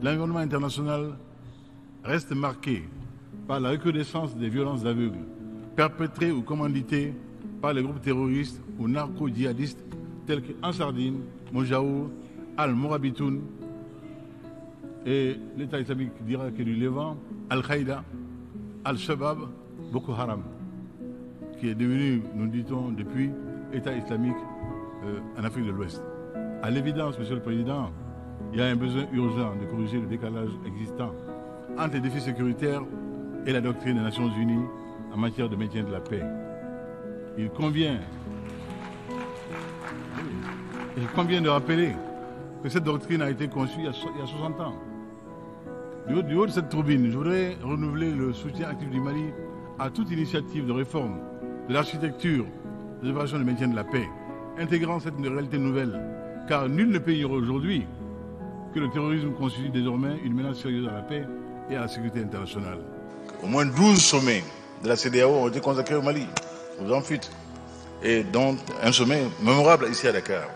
l'environnement international reste marqué par la recrudescence des violences aveugles, perpétrées ou commanditées par les groupes terroristes ou narco-djihadistes tels qu'Ansardine, Mojaou, Al-Morabitoun et l'État islamique d'Irak et du Levant, Al-Qaïda, Al-Shabaab, Boko Haram, qui est devenu, nous dit-on, depuis État islamique en Afrique de l'Ouest. À l'évidence, Monsieur le Président, il y a un besoin urgent de corriger le décalage existant entre les défis sécuritaires et la doctrine des Nations Unies en matière de maintien de la paix. Il convient de rappeler que cette doctrine a été conçue il y a 60 ans. Du haut de cette tribune, je voudrais renouveler le soutien actif du Mali à toute initiative de réforme de l'architecture des opérations de maintien de la paix, intégrant cette réalité nouvelle, car nul ne peut ignorer aujourd'hui que le terrorisme constitue désormais une menace sérieuse à la paix et à la sécurité internationale. Au moins 12 sommets de la CEDEAO ont été consacrés au Mali, aux amphithéâtres, et dont un sommet mémorable ici à Dakar.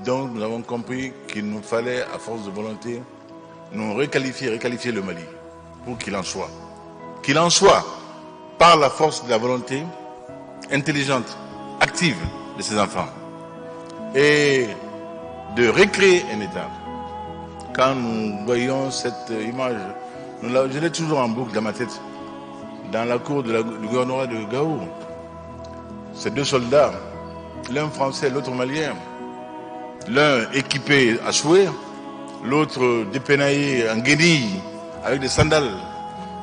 Donc nous avons compris qu'il nous fallait, à force de volonté, nous requalifier le Mali pour qu'il en soit. Qu'il en soit par la force de la volonté intelligente, active de ses enfants. Et de recréer un État. Quand nous voyons cette image, je l'ai toujours en boucle dans ma tête, dans la cour du gouvernorat de Gao. Ces deux soldats, l'un français, l'autre malien, l'un équipé à souhait, l'autre dépenaillé en guenille, avec des sandales,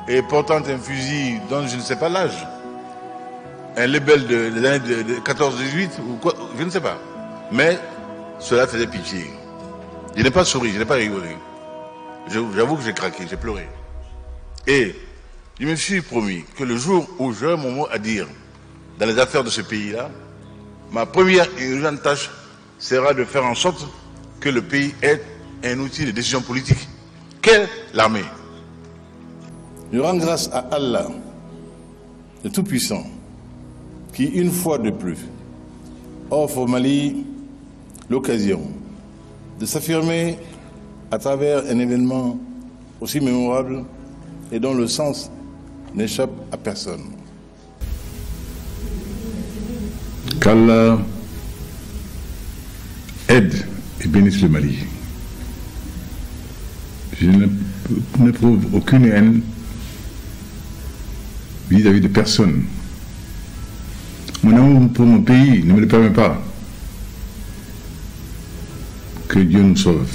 et portant un fusil dont je ne sais pas l'âge, un label des années de 14-18, ou quoi, je ne sais pas. Mais cela faisait pitié. Je n'ai pas souri, je n'ai pas rigolé. J'avoue que j'ai craqué, j'ai pleuré. Et je me suis promis que le jour où j'aurai mon mot à dire dans les affaires de ce pays-là, ma première et urgente tâche sera de faire en sorte que le pays ait un outil de décision politique. Qu'est l'armée? Je rends grâce à Allah, le Tout-Puissant, qui, une fois de plus, offre au Mali l'occasion de s'affirmer à travers un événement aussi mémorable et dont le sens n'échappe à personne. Qu'Allah aide et bénisse le Mali. Je n'éprouve aucune haine vis-à-vis de personne. Mon amour pour mon pays ne me le permet pas. Que Dieu nous sauve.